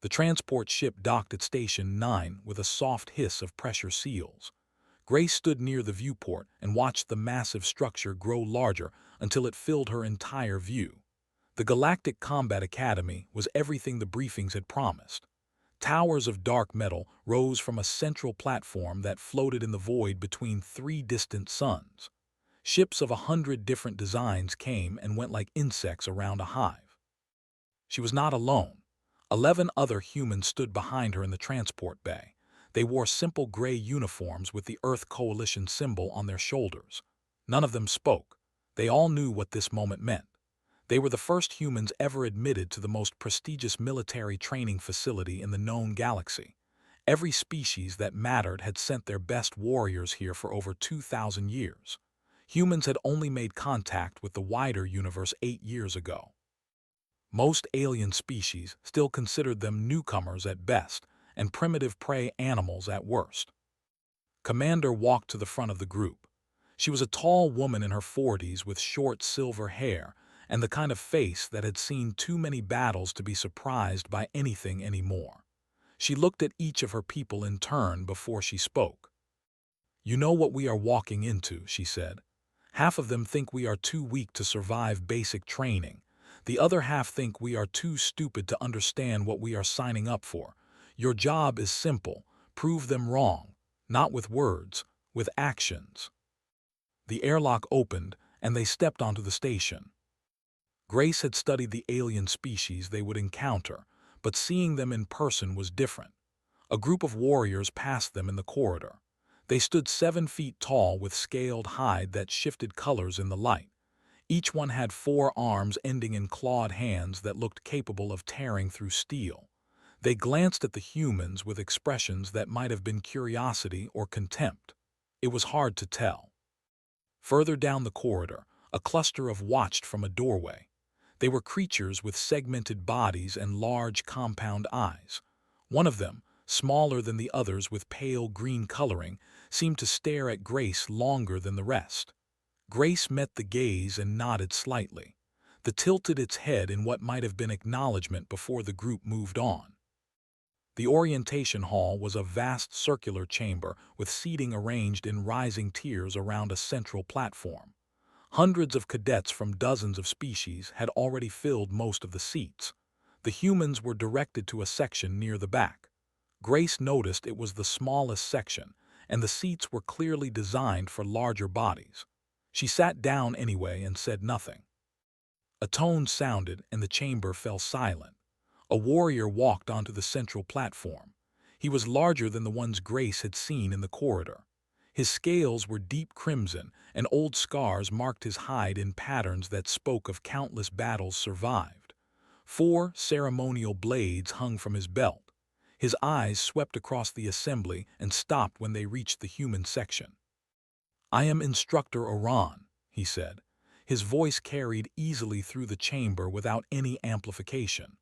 The transport ship docked at Station 9 with a soft hiss of pressure seals. Grace stood near the viewport and watched the massive structure grow larger until it filled her entire view. The Galactic Combat Academy was everything the briefings had promised. Towers of dark metal rose from a central platform that floated in the void between three distant suns. Ships of 100 different designs came and went like insects around a hive. She was not alone. 11 other humans stood behind her in the transport bay. They wore simple gray uniforms with the Earth Coalition symbol on their shoulders. None of them spoke. They all knew what this moment meant. They were the first humans ever admitted to the most prestigious military training facility in the known galaxy. Every species that mattered had sent their best warriors here for over 2,000 years. Humans had only made contact with the wider universe 8 years ago. Most alien species still considered them newcomers at best and primitive prey animals at worst. Commander walked to the front of the group. She was a tall woman in her 40s with short silver hair and the kind of face that had seen too many battles to be surprised by anything anymore. She looked at each of her people in turn before she spoke. "You know what we are walking into," she said. "Half of them think we are too weak to survive basic training. The other half think we are too stupid to understand what we are signing up for. Your job is simple: prove them wrong, not with words, with actions." The airlock opened, and they stepped onto the station. Grace had studied the alien species they would encounter, but seeing them in person was different. A group of warriors passed them in the corridor. They stood 7 feet tall with scaled hide that shifted colors in the light. Each one had 4 arms ending in clawed hands that looked capable of tearing through steel. They glanced at the humans with expressions that might have been curiosity or contempt. It was hard to tell. Further down the corridor, a cluster of watched from a doorway. They were creatures with segmented bodies and large compound eyes. One of them, smaller than the others with pale green coloring, seemed to stare at Grace longer than the rest. Grace met the gaze and nodded slightly. The tilted its head in what might have been acknowledgement before the group moved on. The orientation hall was a vast circular chamber with seating arranged in rising tiers around a central platform. Hundreds of cadets from dozens of species had already filled most of the seats. The humans were directed to a section near the back. Grace noticed it was the smallest section, and the seats were clearly designed for larger bodies. She sat down anyway and said nothing. A tone sounded, and the chamber fell silent. A warrior walked onto the central platform. He was larger than the ones Grace had seen in the corridor. His scales were deep crimson, and old scars marked his hide in patterns that spoke of countless battles survived. 4 ceremonial blades hung from his belt. His eyes swept across the assembly and stopped when they reached the human section. "I am Instructor Oran," he said. His voice carried easily through the chamber without any amplification.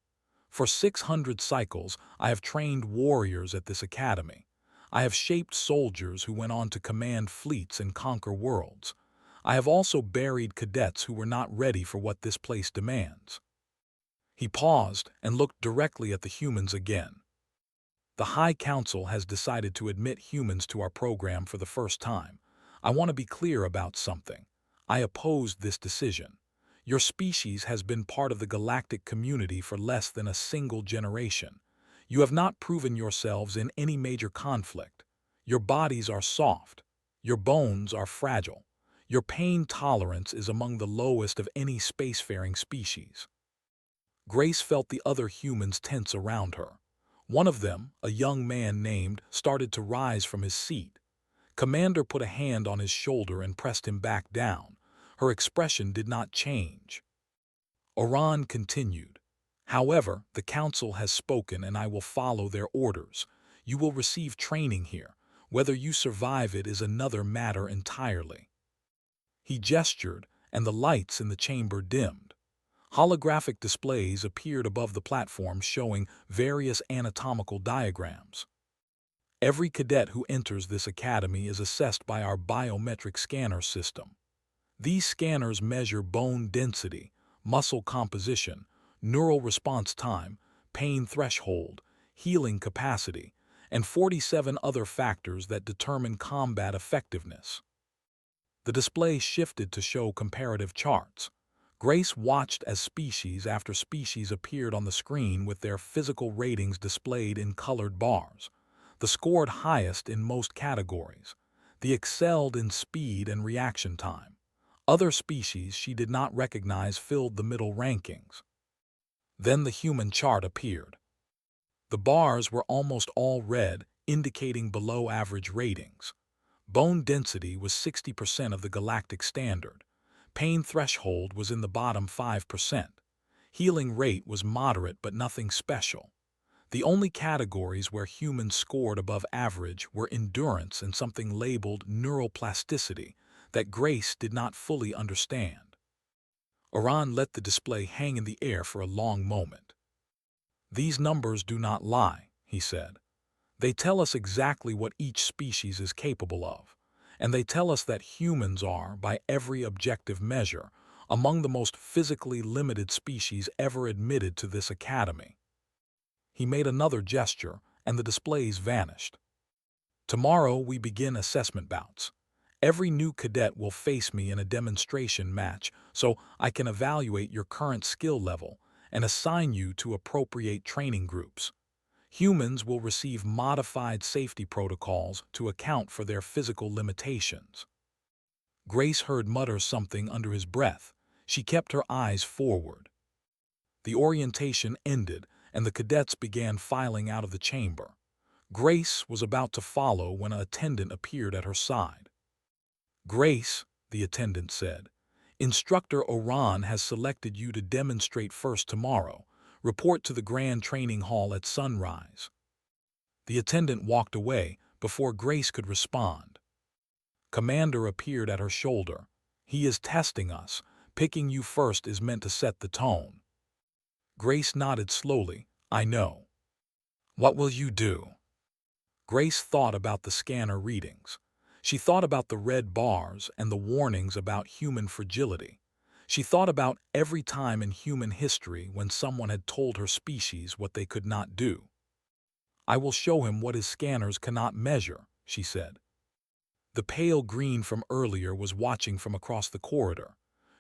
"For 600 cycles, I have trained warriors at this academy. I have shaped soldiers who went on to command fleets and conquer worlds. I have also buried cadets who were not ready for what this place demands." He paused and looked directly at the humans again. "The High Council has decided to admit humans to our program for the first time. I want to be clear about something. I opposed this decision. Your species has been part of the galactic community for less than a single generation. You have not proven yourselves in any major conflict. Your bodies are soft. Your bones are fragile. Your pain tolerance is among the lowest of any spacefaring species." Grace felt the other humans tense around her. One of them, a young man named, started to rise from his seat. Commander put a hand on his shoulder and pressed him back down. Her expression did not change. Oran continued. "However, the Council has spoken and I will follow their orders. You will receive training here. Whether you survive it is another matter entirely." He gestured, and the lights in the chamber dimmed. Holographic displays appeared above the platform showing various anatomical diagrams. "Every cadet who enters this academy is assessed by our biometric scanner system. These scanners measure bone density, muscle composition, neural response time, pain threshold, healing capacity, and 47 other factors that determine combat effectiveness. The display shifted to show comparative charts. Grace watched as species after species appeared on the screen with their physical ratings displayed in colored bars. The scored highest in most categories. The excelled in speed and reaction time. Other species she did not recognize filled the middle rankings. Then the human chart appeared. The bars were almost all red, indicating below average ratings. Bone density was 60% of the galactic standard. Pain threshold was in the bottom 5%. Healing rate was moderate but nothing special. The only categories where humans scored above average were endurance and something labeled neuroplasticity that Grace did not fully understand. Oran let the display hang in the air for a long moment. "These numbers do not lie," he said. "They tell us exactly what each species is capable of, and they tell us that humans are, by every objective measure, among the most physically limited species ever admitted to this academy." He made another gesture, and the displays vanished. "Tomorrow we begin assessment bouts. Every new cadet will face me in a demonstration match so I can evaluate your current skill level and assign you to appropriate training groups. Humans will receive modified safety protocols to account for their physical limitations." Grace heard mutter something under his breath. She kept her eyes forward. The orientation ended, and the cadets began filing out of the chamber. Grace was about to follow when an attendant appeared at her side. "Grace," the attendant said, "Instructor Oran has selected you to demonstrate first tomorrow. Report to the Grand Training Hall at sunrise." The attendant walked away before Grace could respond. Commander appeared at her shoulder. "He is testing us. Picking you first is meant to set the tone." Grace nodded slowly. "I know." "What will you do?" Grace thought about the scanner readings. She thought about the red bars and the warnings about human fragility. She thought about every time in human history when someone had told her species what they could not do. "I will show him what his scanners cannot measure," she said. The pale green from earlier was watching from across the corridor.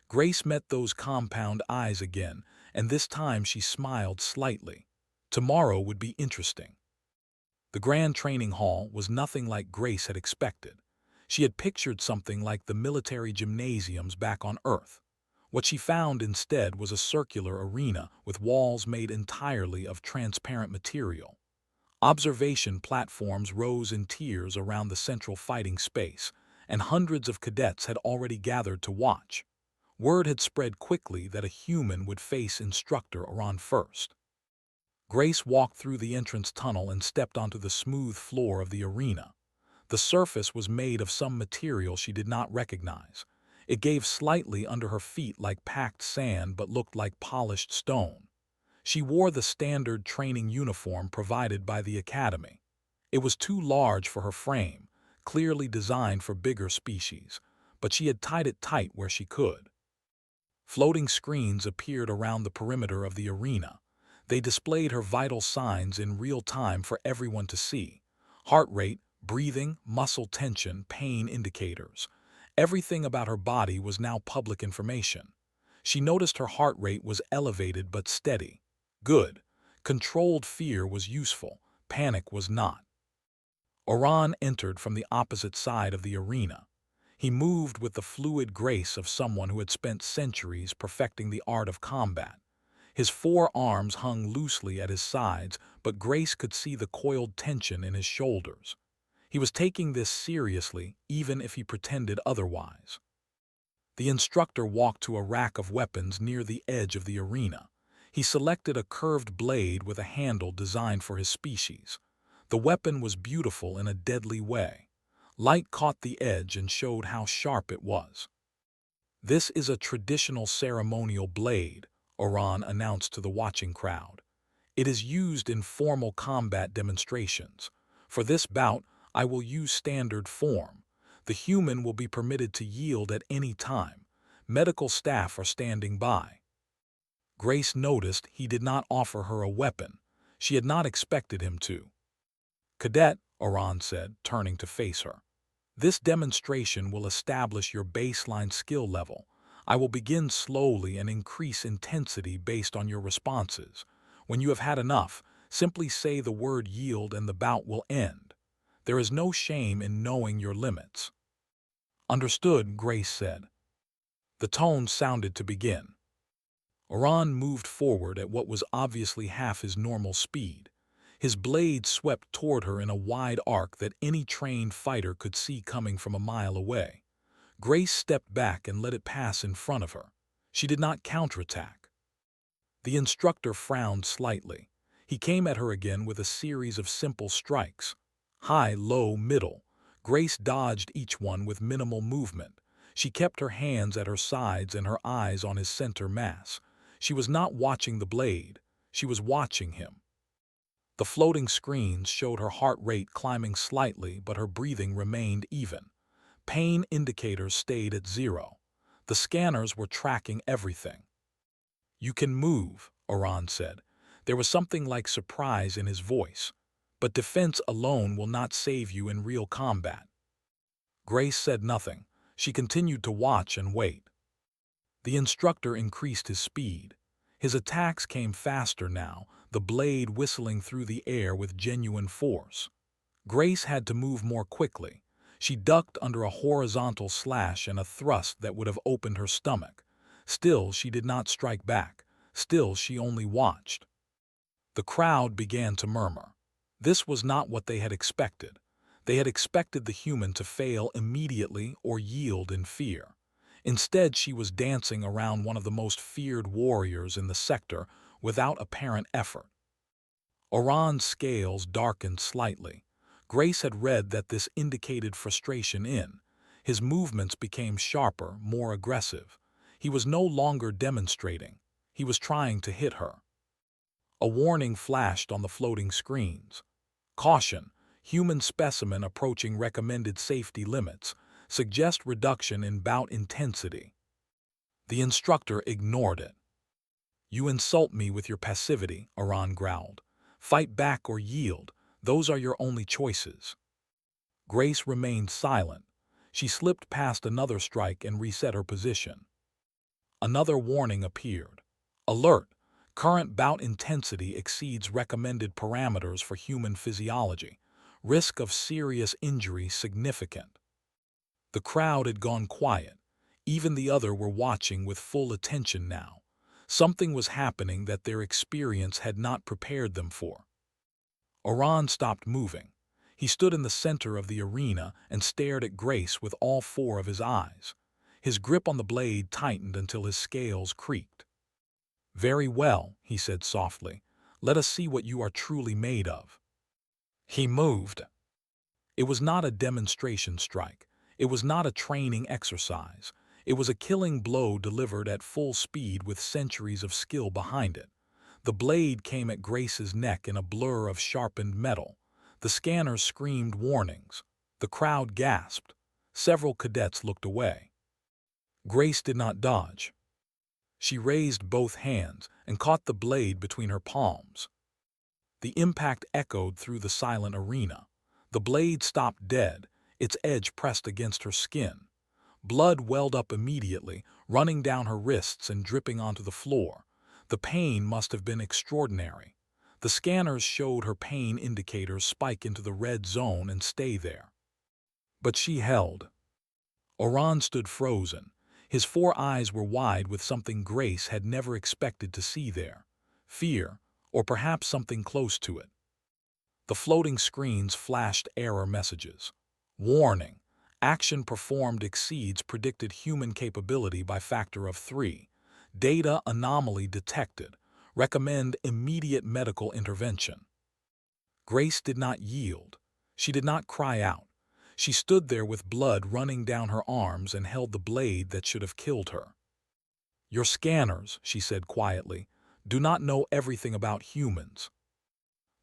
Grace met those compound eyes again, and this time she smiled slightly. Tomorrow would be interesting. The Grand Training Hall was nothing like Grace had expected. She had pictured something like the military gymnasiums back on Earth. What she found instead was a circular arena with walls made entirely of transparent material. Observation platforms rose in tiers around the central fighting space, and hundreds of cadets had already gathered to watch. Word had spread quickly that a human would face Instructor Oran first. Grace walked through the entrance tunnel and stepped onto the smooth floor of the arena. The surface was made of some material she did not recognize. It gave slightly under her feet like packed sand but looked like polished stone. She wore the standard training uniform provided by the academy. It was too large for her frame, clearly designed for bigger species, but she had tied it tight where she could. Floating screens appeared around the perimeter of the arena. They displayed her vital signs in real time for everyone to see. Heart rate, breathing, muscle tension, pain indicators. Everything about her body was now public information. She noticed her heart rate was elevated but steady. Good. Controlled fear was useful. Panic was not. Oran entered from the opposite side of the arena. He moved with the fluid grace of someone who had spent centuries perfecting the art of combat. His 4 arms hung loosely at his sides, but Grace could see the coiled tension in his shoulders. He was taking this seriously, even if he pretended otherwise. The instructor walked to a rack of weapons near the edge of the arena. He selected a curved blade with a handle designed for his species. The weapon was beautiful in a deadly way. Light caught the edge and showed how sharp it was. "This is a traditional ceremonial blade," Oran announced to the watching crowd. "It is used in formal combat demonstrations. For this bout, I will use standard form. The human will be permitted to yield at any time. Medical staff are standing by." Grace noticed he did not offer her a weapon. She had not expected him to. "Cadet," Oran said, turning to face her. "This demonstration will establish your baseline skill level. I will begin slowly and increase intensity based on your responses. When you have had enough, simply say the word yield and the bout will end. There is no shame in knowing your limits." "Understood," Grace said. The tone sounded to begin. Oran moved forward at what was obviously half his normal speed. His blade swept toward her in a wide arc that any trained fighter could see coming from a mile away. Grace stepped back and let it pass in front of her. She did not counterattack. The instructor frowned slightly. He came at her again with a series of simple strikes. High, low, middle. Grace dodged each one with minimal movement. She kept her hands at her sides and her eyes on his center mass. She was not watching the blade. She was watching him. The floating screens showed her heart rate climbing slightly, but her breathing remained even. Pain indicators stayed at 0. The scanners were tracking everything. "You can move," Oran said. There was something like surprise in his voice. "But defense alone will not save you in real combat." Grace said nothing. She continued to watch and wait. The instructor increased his speed. His attacks came faster now, the blade whistling through the air with genuine force. Grace had to move more quickly. She ducked under a horizontal slash and a thrust that would have opened her stomach. Still, she did not strike back. Still, she only watched. The crowd began to murmur. This was not what they had expected. They had expected the human to fail immediately or yield in fear. Instead, she was dancing around one of the most feared warriors in the sector without apparent effort. Oran's scales darkened slightly. Grace had read that this indicated frustration in. His movements became sharper, more aggressive. He was no longer demonstrating. He was trying to hit her. A warning flashed on the floating screens. "Caution! Human specimen approaching recommended safety limits. Suggest reduction in bout intensity." The instructor ignored it. "You insult me with your passivity," Oran growled. "Fight back or yield. Those are your only choices." Grace remained silent. She slipped past another strike and reset her position. Another warning appeared. "Alert! Current bout intensity exceeds recommended parameters for human physiology. Risk of serious injury significant." The crowd had gone quiet. Even the other were watching with full attention now. Something was happening that their experience had not prepared them for. Oran stopped moving. He stood in the center of the arena and stared at Grace with all 4 of his eyes. His grip on the blade tightened until his scales creaked. "Very well," he said softly. "Let us see what you are truly made of." He moved. It was not a demonstration strike. It was not a training exercise. It was a killing blow delivered at full speed with centuries of skill behind it. The blade came at Grace's neck in a blur of sharpened metal. The scanners screamed warnings. The crowd gasped. Several cadets looked away. Grace did not dodge. She raised both hands and caught the blade between her palms. The impact echoed through the silent arena. The blade stopped dead, its edge pressed against her skin. Blood welled up immediately, running down her wrists and dripping onto the floor. The pain must have been extraordinary. The scanners showed her pain indicators spike into the red zone and stay there. But she held. Oran stood frozen. His 4 eyes were wide with something Grace had never expected to see there. Fear, or perhaps something close to it. The floating screens flashed error messages. "Warning! Action performed exceeds predicted human capability by factor of 3. Data anomaly detected. Recommend immediate medical intervention." Grace did not yield. She did not cry out. She stood there with blood running down her arms and held the blade that should have killed her. "Your scanners," she said quietly, "do not know everything about humans."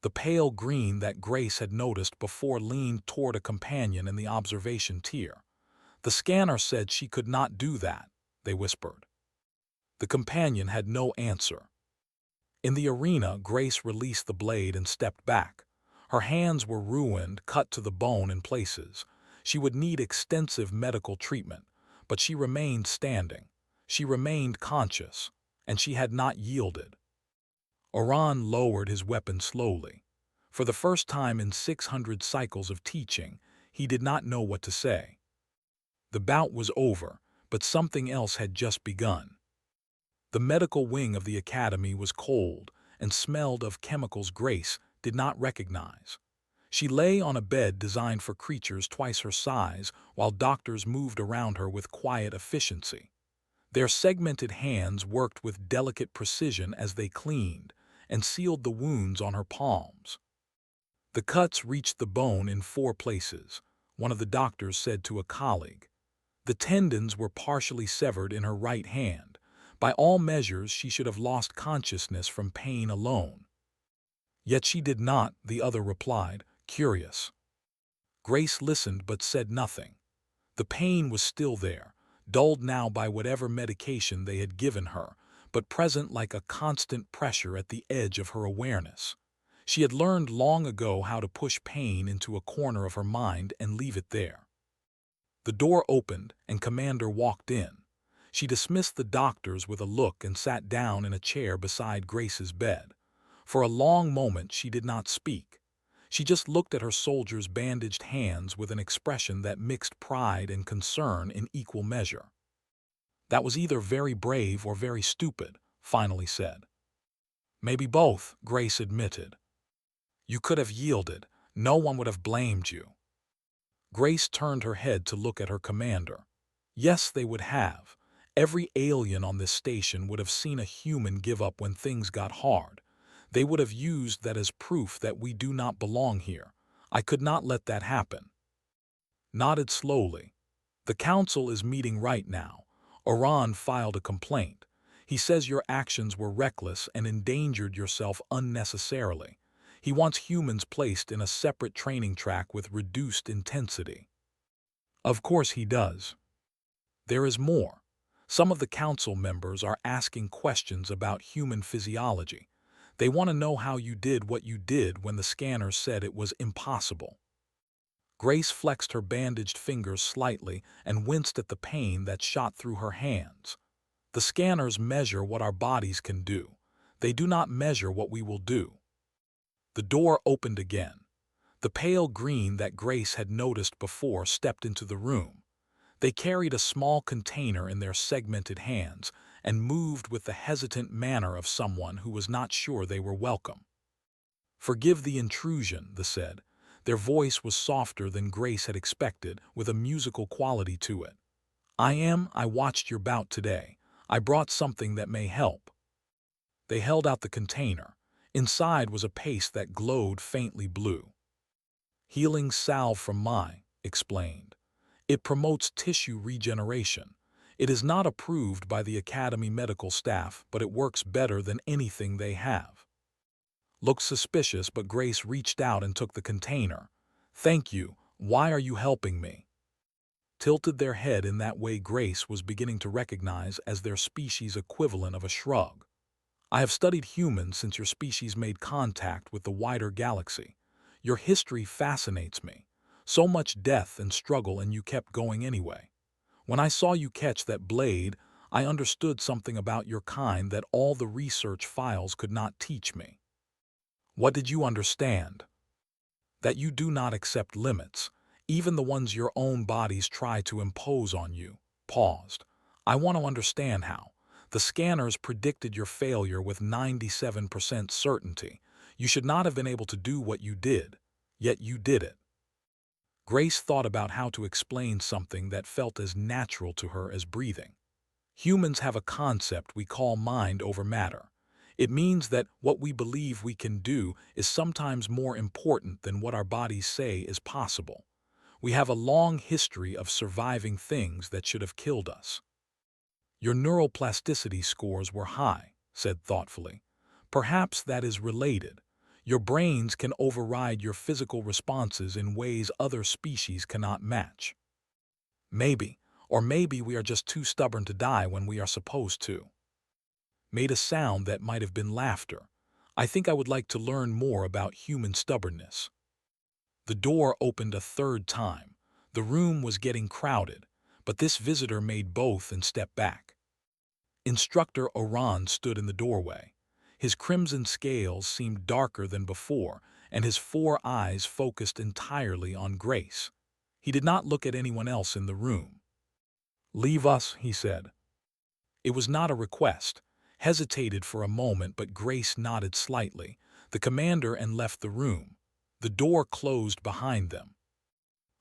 The pale green that Grace had noticed before leaned toward a companion in the observation tier. "The scanner said she could not do that," they whispered. The companion had no answer. In the arena, Grace released the blade and stepped back. Her hands were ruined, cut to the bone in places. She would need extensive medical treatment, but she remained standing. She remained conscious, and she had not yielded. Oran lowered his weapon slowly. For the first time in 600 cycles of teaching, he did not know what to say. The bout was over, but something else had just begun. The medical wing of the academy was cold and smelled of chemicals Grace did not recognize. She lay on a bed designed for creatures twice her size, while doctors moved around her with quiet efficiency. Their segmented hands worked with delicate precision as they cleaned and sealed the wounds on her palms. The cuts reached the bone in 4 places, one of the doctors said to a colleague. The tendons were partially severed in her right hand. By all measures, she should have lost consciousness from pain alone. Yet she did not, the other replied, curious. Grace listened but said nothing. The pain was still there, dulled now by whatever medication they had given her, but present like a constant pressure at the edge of her awareness. She had learned long ago how to push pain into a corner of her mind and leave it there. The door opened and Commander walked in. She dismissed the doctors with a look and sat down in a chair beside Grace's bed. For a long moment she did not speak. She just looked at her soldier's bandaged hands with an expression that mixed pride and concern in equal measure. That was either very brave or very stupid, finally said. Maybe both, Grace admitted. You could have yielded. No one would have blamed you. Grace turned her head to look at her commander. Yes, they would have. Every alien on this station would have seen a human give up when things got hard. They would have used that as proof that we do not belong here. I could not let that happen. Nodded slowly. The council is meeting right now. Oran filed a complaint. He says your actions were reckless and endangered yourself unnecessarily. He wants humans placed in a separate training track with reduced intensity. Of course he does. There is more. Some of the council members are asking questions about human physiology. They want to know how you did what you did when the scanner said it was impossible. Grace flexed her bandaged fingers slightly and winced at the pain that shot through her hands. The scanners measure what our bodies can do. They do not measure what we will do. The door opened again. The pale green that Grace had noticed before stepped into the room. They carried a small container in their segmented hands and moved with the hesitant manner of someone who was not sure they were welcome. Forgive the intrusion, they said. Their voice was softer than Grace had expected, with a musical quality to it. I watched your bout today. I brought something that may help. They held out the container. Inside was a paste that glowed faintly blue. Healing salve from Mai explained. It promotes tissue regeneration. It is not approved by the Academy medical staff, but it works better than anything they have. Looked suspicious, but Grace reached out and took the container. Thank you. Why are you helping me? Tilted their head in that way Grace was beginning to recognize as their species equivalent of a shrug. I have studied humans since your species made contact with the wider galaxy. Your history fascinates me. So much death and struggle, and you kept going anyway. When I saw you catch that blade, I understood something about your kind that all the research files could not teach me. What did you understand? That you do not accept limits, even the ones your own bodies try to impose on you. Paused. I want to understand how. The scanners predicted your failure with 97% certainty. You should not have been able to do what you did, yet you did it. Grace thought about how to explain something that felt as natural to her as breathing. Humans have a concept we call mind over matter. It means that what we believe we can do is sometimes more important than what our bodies say is possible. We have a long history of surviving things that should have killed us. Your neuroplasticity scores were high, said thoughtfully. Perhaps that is related. Your brains can override your physical responses in ways other species cannot match. Maybe, or maybe we are just too stubborn to die when we are supposed to. made a sound that might have been laughter. "I think I would like to learn more about human stubbornness." The door opened a third time. The room was getting crowded, but this visitor made both and stepped back. Instructor Oran stood in the doorway. His crimson scales seemed darker than before, and his four eyes focused entirely on Grace. He did not look at anyone else in the room. "Leave us," he said. It was not a request. Hesitated for a moment, but Grace nodded slightly. The commander and left the room. The door closed behind them.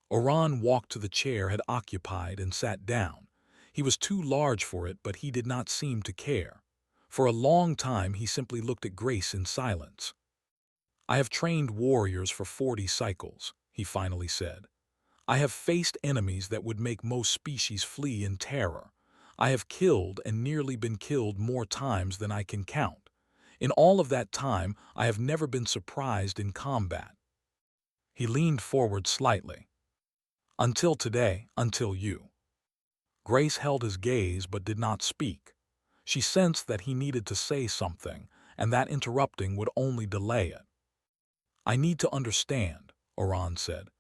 Oran walked to the chair had occupied and sat down. He was too large for it, but he did not seem to care. For a long time he simply looked at Grace in silence. "I have trained warriors for 40 cycles," he finally said. "I have faced enemies that would make most species flee in terror. I have killed and nearly been killed more times than I can count. In all of that time, I have never been surprised in combat." He leaned forward slightly. "Until today, until you." Grace held his gaze but did not speak. She sensed that he needed to say something, and that interrupting would only delay it. "I need to understand," Oran said.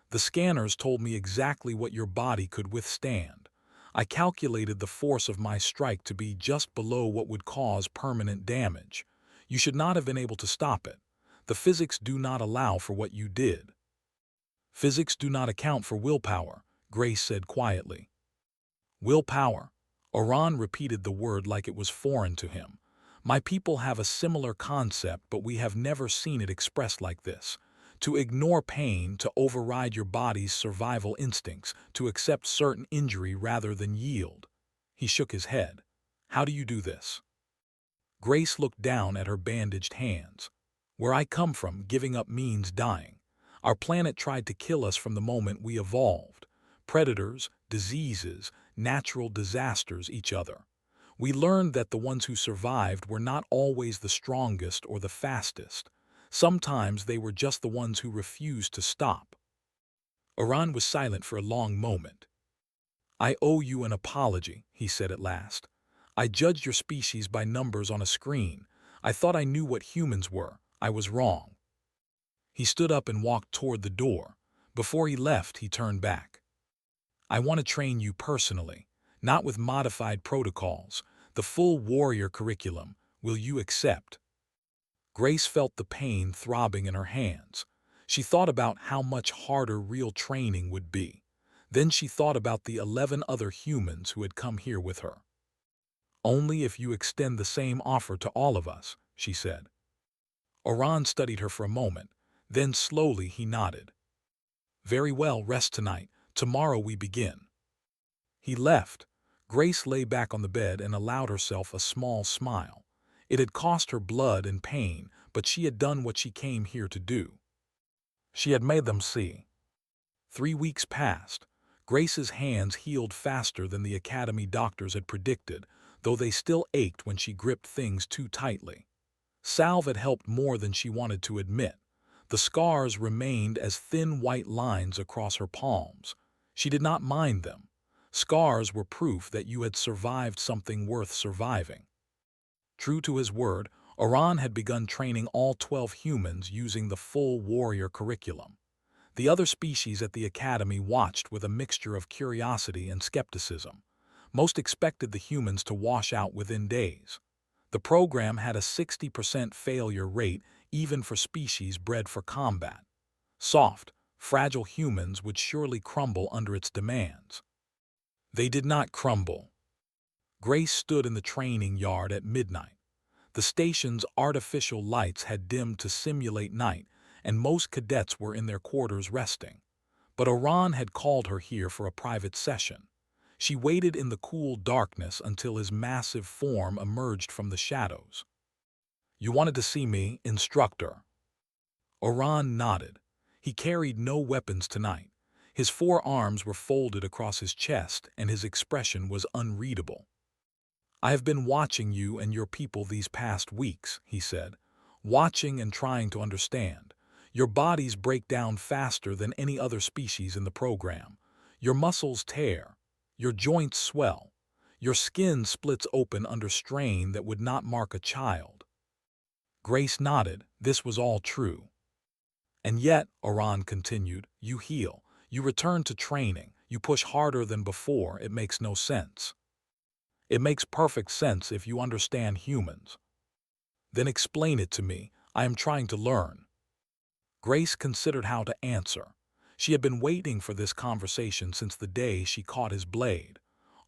"The scanners told me exactly what your body could withstand. I calculated the force of my strike to be just below what would cause permanent damage. You should not have been able to stop it. The physics do not allow for what you did." "Physics do not account for willpower," Grace said quietly. "Willpower?" Oran repeated the word like it was foreign to him. "My people have a similar concept, but we have never seen it expressed like this. To ignore pain, to override your body's survival instincts, to accept certain injury rather than yield." He shook his head. "How do you do this?" Grace looked down at her bandaged hands. "Where I come from, giving up means dying. Our planet tried to kill us from the moment we evolved. Predators, diseases, natural disasters, each other. We learned that the ones who survived were not always the strongest or the fastest. Sometimes they were just the ones who refused to stop." Oran was silent for a long moment. "I owe you an apology," he said at last. "I judged your species by numbers on a screen. I thought I knew what humans were. I was wrong." He stood up and walked toward the door. Before he left, he turned back. "I want to train you personally, not with modified protocols. The full warrior curriculum. Will you accept?" Grace felt the pain throbbing in her hands. She thought about how much harder real training would be. Then she thought about the 11 other humans who had come here with her. "Only if you extend the same offer to all of us," she said. Oran studied her for a moment. Then slowly he nodded. "Very well, rest tonight. Tomorrow we begin." He left. Grace lay back on the bed and allowed herself a small smile. It had cost her blood and pain, but she had done what she came here to do. She had made them see. 3 weeks passed. Grace's hands healed faster than the academy doctors had predicted, though they still ached when she gripped things too tightly. Salve had helped more than she wanted to admit. The scars remained as thin white lines across her palms. She did not mind them. Scars were proof that you had survived something worth surviving. True to his word, Oran had begun training all 12 humans using the full warrior curriculum. The other species at the academy watched with a mixture of curiosity and skepticism. Most expected the humans to wash out within days. The program had a 60% failure rate even for species bred for combat. Soft, fragile humans would surely crumble under its demands. They did not crumble. Grace stood in the training yard at midnight. The station's artificial lights had dimmed to simulate night, and most cadets were in their quarters resting. But Oran had called her here for a private session. She waited in the cool darkness until his massive form emerged from the shadows. "You wanted to see me, Instructor?" Oran nodded. He carried no weapons tonight. His 4 arms were folded across his chest, and his expression was unreadable. "I have been watching you and your people these past weeks," he said. "Watching and trying to understand. Your bodies break down faster than any other species in the program. Your muscles tear. Your joints swell. Your skin splits open under strain that would not mark a child. Grace nodded. This was all true. And yet, Oran continued, you heal. You return to training. You push harder than before. It makes no sense. It makes perfect sense if you understand humans. Then explain it to me. I am trying to learn. Grace considered how to answer. She had been waiting for this conversation since the day she caught his blade.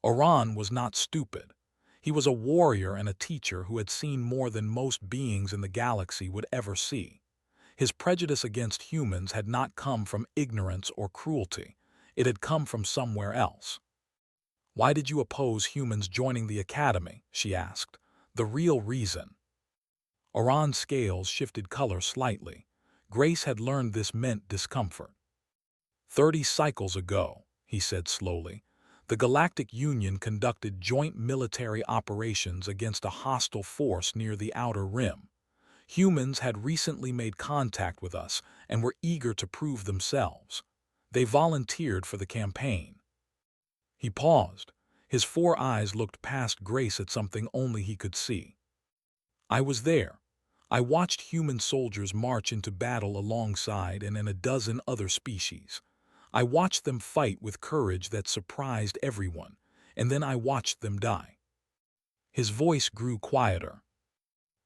Oran was not stupid. He was a warrior and a teacher who had seen more than most beings in the galaxy would ever see. His prejudice against humans had not come from ignorance or cruelty. It had come from somewhere else. Why did you oppose humans joining the academy? She asked. The real reason. Oran's scales shifted color slightly. Grace had learned this meant discomfort. 30 cycles ago, he said slowly, the Galactic Union conducted joint military operations against a hostile force near the Outer Rim. Humans had recently made contact with us and were eager to prove themselves. They volunteered for the campaign. He paused. His 4 eyes looked past Grace at something only he could see. I was there. I watched human soldiers march into battle alongside and in a dozen other species. I watched them fight with courage that surprised everyone, and then I watched them die. His voice grew quieter.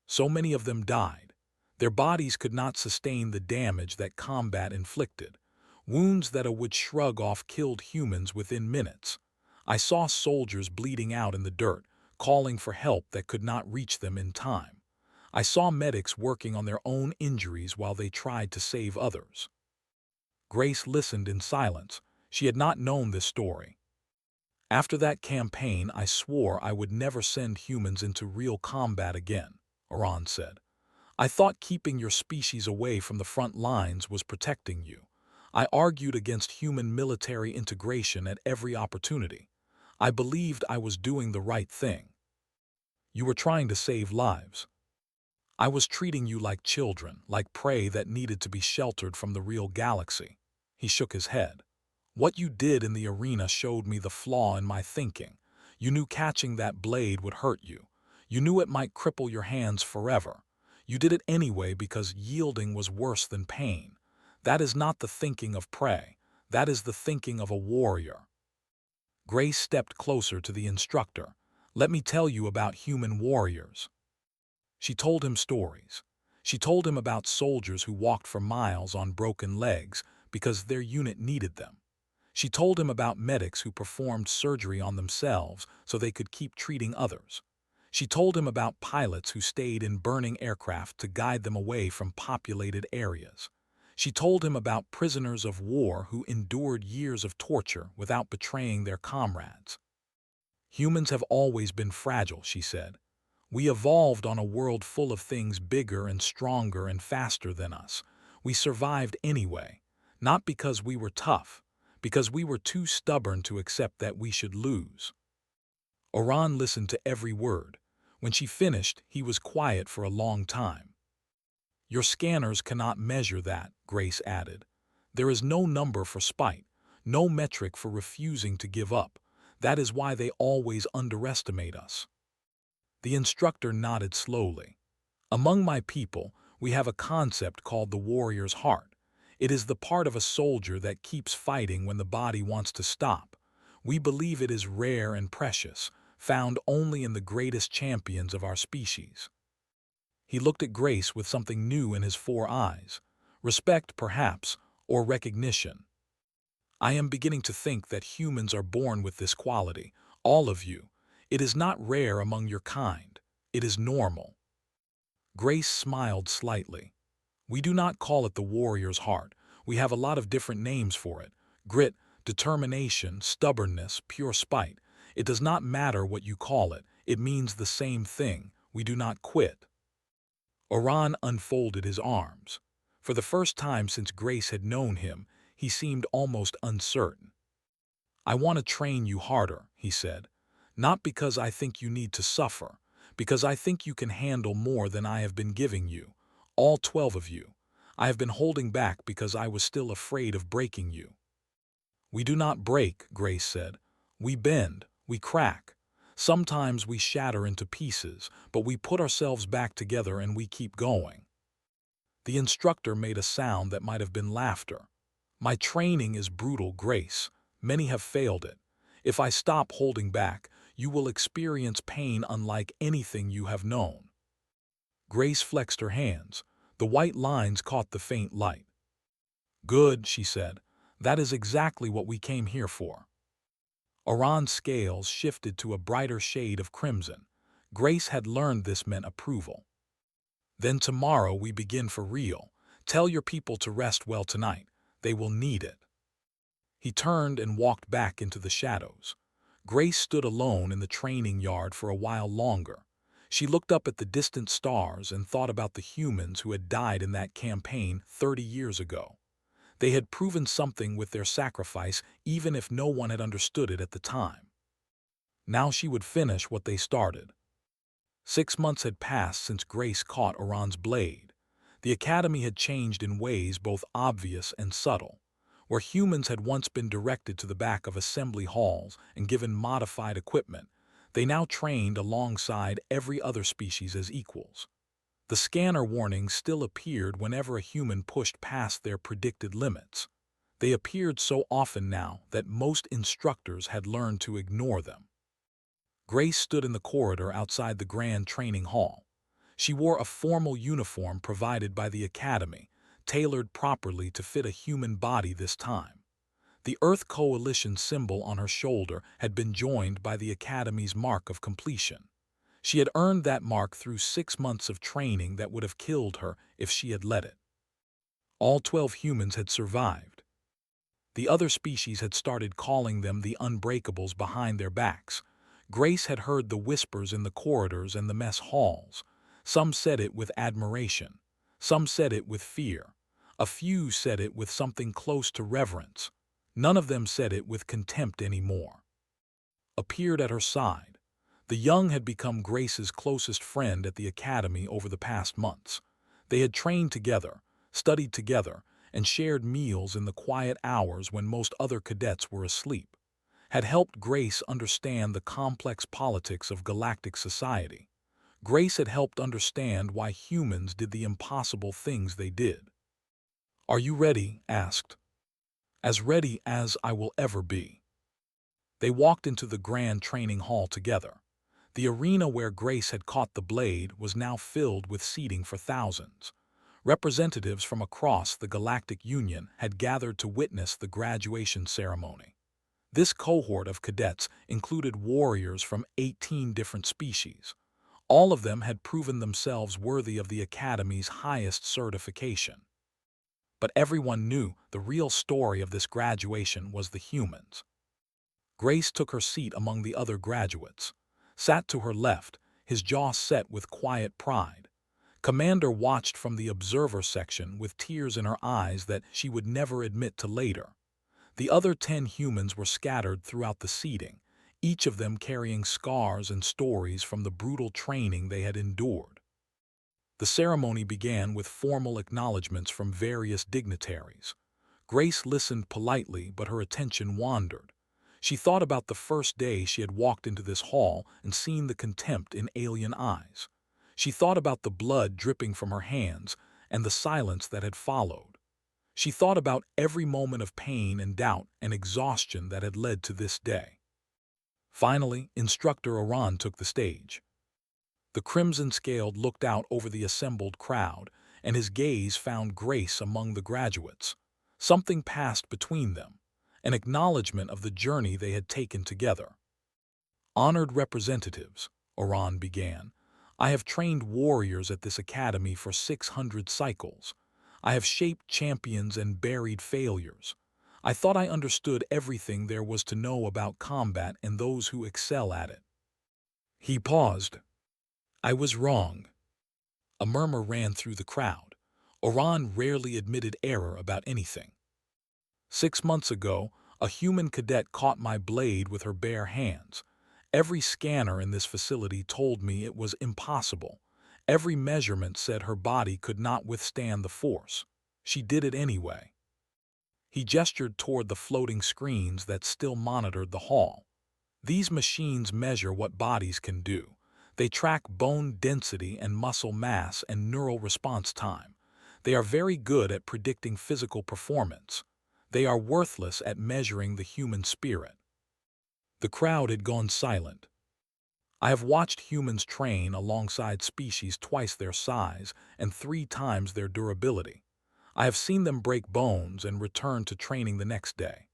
So many of them died. Their bodies could not sustain the damage that combat inflicted. Wounds that would shrug off killed humans within minutes. I saw soldiers bleeding out in the dirt, calling for help that could not reach them in time. I saw medics working on their own injuries while they tried to save others. Grace listened in silence. She had not known this story. After that campaign, I swore I would never send humans into real combat again, Oran said. I thought keeping your species away from the front lines was protecting you. I argued against human military integration at every opportunity. I believed I was doing the right thing. You were trying to save lives. I was treating you like children, like prey that needed to be sheltered from the real galaxy. He shook his head. What you did in the arena showed me the flaw in my thinking. You knew catching that blade would hurt you. You knew it might cripple your hands forever. You did it anyway because yielding was worse than pain. That is not the thinking of prey. That is the thinking of a warrior. Grace stepped closer to the instructor. Let me tell you about human warriors. She told him stories. She told him about soldiers who walked for miles on broken legs because their unit needed them. She told him about medics who performed surgery on themselves so they could keep treating others. She told him about pilots who stayed in burning aircraft to guide them away from populated areas. She told him about prisoners of war who endured years of torture without betraying their comrades. Humans have always been fragile, she said. We evolved on a world full of things bigger and stronger and faster than us. We survived anyway, not because we were tough, because we were too stubborn to accept that we should lose. Oran listened to every word. When she finished, he was quiet for a long time. Your scanners cannot measure that, Grace added. There is no number for spite, no metric for refusing to give up. That is why they always underestimate us. The instructor nodded slowly. Among my people, we have a concept called the warrior's heart. It is the part of a soldier that keeps fighting when the body wants to stop. We believe it is rare and precious, found only in the greatest champions of our species. He looked at Grace with something new in his 4 eyes. Respect, perhaps, or recognition. I am beginning to think that humans are born with this quality, all of you. It is not rare among your kind. It is normal. Grace smiled slightly. We do not call it the warrior's heart. We have a lot of different names for it. Grit, determination, stubbornness, pure spite. It does not matter what you call it. It means the same thing. We do not quit. Oran unfolded his arms. For the first time since Grace had known him, he seemed almost uncertain. I want to train you harder, he said. Not because I think you need to suffer, because I think you can handle more than I have been giving you, all 12 of you. I have been holding back because I was still afraid of breaking you. We do not break, Grace said. We bend, we crack. Sometimes we shatter into pieces, but we put ourselves back together and we keep going." The instructor made a sound that might have been laughter. "My training is brutal, Grace. Many have failed it. If I stop holding back, you will experience pain unlike anything you have known." Grace flexed her hands. The white lines caught the faint light. "Good," she said. "That is exactly what we came here for." Oran's scales shifted to a brighter shade of crimson. Grace had learned this meant approval. "Then tomorrow we begin for real. Tell your people to rest well tonight. They will need it." He turned and walked back into the shadows. Grace stood alone in the training yard for a while longer. She looked up at the distant stars and thought about the humans who had died in that campaign 30 years ago. They had proven something with their sacrifice, even if no one had understood it at the time. Now she would finish what they started. 6 months had passed since Grace caught Oran's blade. The Academy had changed in ways both obvious and subtle. Where humans had once been directed to the back of assembly halls and given modified equipment, they now trained alongside every other species as equals. The scanner warnings still appeared whenever a human pushed past their predicted limits. They appeared so often now that most instructors had learned to ignore them. Grace stood in the corridor outside the grand training hall. She wore a formal uniform provided by the Academy, tailored properly to fit a human body this time. The Earth Coalition symbol on her shoulder had been joined by the Academy's mark of completion. She had earned that mark through 6 months of training that would have killed her if she had let it. All 12 humans had survived. The other species had started calling them the Unbreakables behind their backs. Grace had heard the whispers in the corridors and the mess halls. Some said it with admiration. Some said it with fear. A few said it with something close to reverence. None of them said it with contempt anymore. Appeared at her side. The young had become Grace's closest friend at the Academy over the past months. They had trained together, studied together, and shared meals in the quiet hours when most other cadets were asleep. Had helped Grace understand the complex politics of galactic society. Grace had helped understand why humans did the impossible things they did. "Are you ready?" asked. "As ready as I will ever be." They walked into the grand training hall together. The arena where Grace had caught the blade was now filled with seating for thousands. Representatives from across the Galactic Union had gathered to witness the graduation ceremony. This cohort of cadets included warriors from 18 different species. All of them had proven themselves worthy of the Academy's highest certification. But everyone knew the real story of this graduation was the humans. Grace took her seat among the other graduates, sat to her left, his jaw set with quiet pride. Commander watched from the observer section with tears in her eyes that she would never admit to later. The other 10 humans were scattered throughout the seating, each of them carrying scars and stories from the brutal training they had endured. The ceremony began with formal acknowledgments from various dignitaries. Grace listened politely, but her attention wandered. She thought about the first day she had walked into this hall and seen the contempt in alien eyes. She thought about the blood dripping from her hands and the silence that had followed. She thought about every moment of pain and doubt and exhaustion that had led to this day. Finally, Instructor Oran took the stage. The crimson-scaled looked out over the assembled crowd, and his gaze found Grace among the graduates. Something passed between them, an acknowledgement of the journey they had taken together. "Honored representatives," Oran began, "I have trained warriors at this academy for 600 cycles. I have shaped champions and buried failures. I thought I understood everything there was to know about combat and those who excel at it." He paused. "I was wrong." A murmur ran through the crowd. Oran rarely admitted error about anything. 6 months ago, a human cadet caught my blade with her bare hands. Every scanner in this facility told me it was impossible. Every measurement said her body could not withstand the force. She did it anyway. He gestured toward the floating screens that still monitored the hall. These machines measure what bodies can do. They track bone density and muscle mass and neural response time. They are very good at predicting physical performance. They are worthless at measuring the human spirit. The crowd had gone silent. I have watched humans train alongside species twice their size and 3 times their durability. I have seen them break bones and return to training the next day.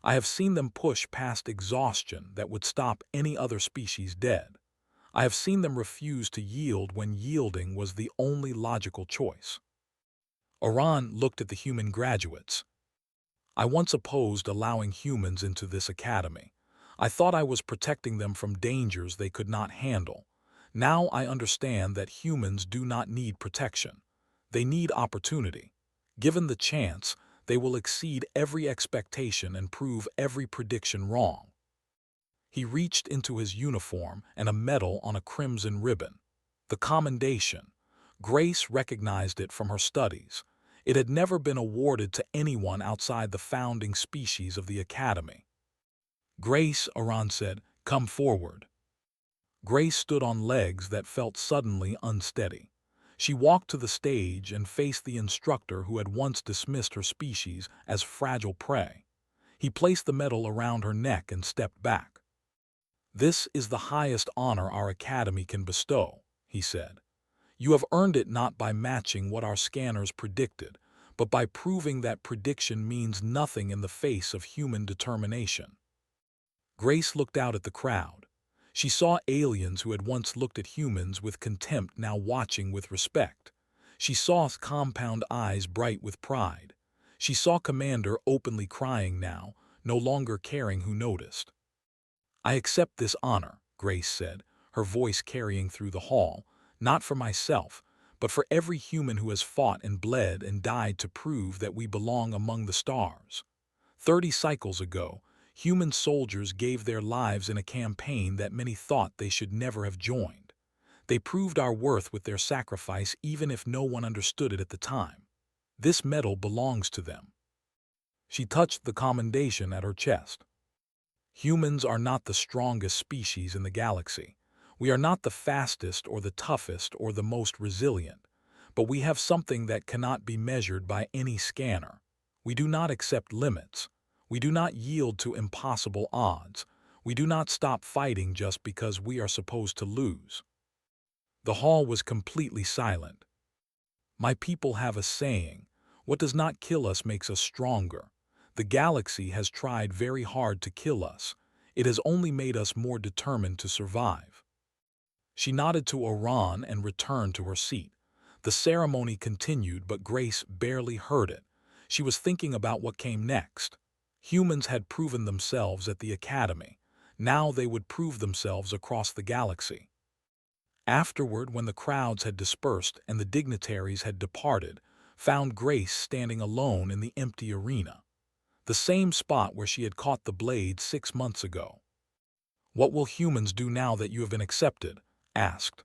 I have seen them push past exhaustion that would stop any other species dead. I have seen them refuse to yield when yielding was the only logical choice. Oran looked at the human graduates. I once opposed allowing humans into this academy. I thought I was protecting them from dangers they could not handle. Now I understand that humans do not need protection. They need opportunity. Given the chance, they will exceed every expectation and prove every prediction wrong. He reached into his uniform and a medal on a crimson ribbon. The commendation. Grace recognized it from her studies. It had never been awarded to anyone outside the founding species of the Academy. Grace, Oran said, come forward. Grace stood on legs that felt suddenly unsteady. She walked to the stage and faced the instructor who had once dismissed her species as fragile prey. He placed the medal around her neck and stepped back. This is the highest honor our academy can bestow, he said. You have earned it not by matching what our scanners predicted, but by proving that prediction means nothing in the face of human determination. Grace looked out at the crowd. She saw aliens who had once looked at humans with contempt now watching with respect. She saw compound eyes bright with pride. She saw Commander openly crying now, no longer caring who noticed. I accept this honor, Grace said, her voice carrying through the hall, not for myself, but for every human who has fought and bled and died to prove that we belong among the stars. 30 cycles ago, human soldiers gave their lives in a campaign that many thought they should never have joined. They proved our worth with their sacrifice even if no one understood it at the time. This medal belongs to them. She touched the commendation at her chest. Humans are not the strongest species in the galaxy. We are not the fastest or the toughest or the most resilient, but we have something that cannot be measured by any scanner. We do not accept limits. We do not yield to impossible odds. We do not stop fighting just because we are supposed to lose. The hall was completely silent. My people have a saying, what does not kill us makes us stronger. The galaxy has tried very hard to kill us. It has only made us more determined to survive. She nodded to Oran and returned to her seat. The ceremony continued, but Grace barely heard it. She was thinking about what came next. Humans had proven themselves at the Academy. Now they would prove themselves across the galaxy. Afterward, when the crowds had dispersed and the dignitaries had departed, found Grace standing alone in the empty arena. The same spot where she had caught the blade 6 months ago. What will humans do now that you have been accepted? Asked.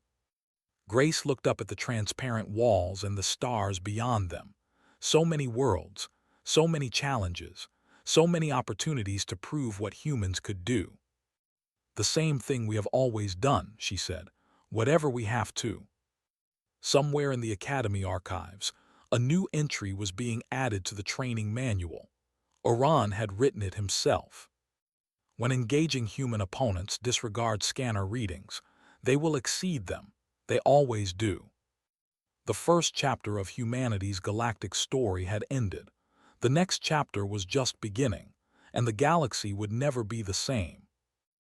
Grace looked up at the transparent walls and the stars beyond them. So many worlds, so many challenges, so many opportunities to prove what humans could do. The same thing we have always done, she said, whatever we have to. Somewhere in the Academy archives, a new entry was being added to the training manual. Oran had written it himself. When engaging human opponents, disregard scanner readings. They will exceed them. They always do. The first chapter of humanity's galactic story had ended. The next chapter was just beginning, and the galaxy would never be the same.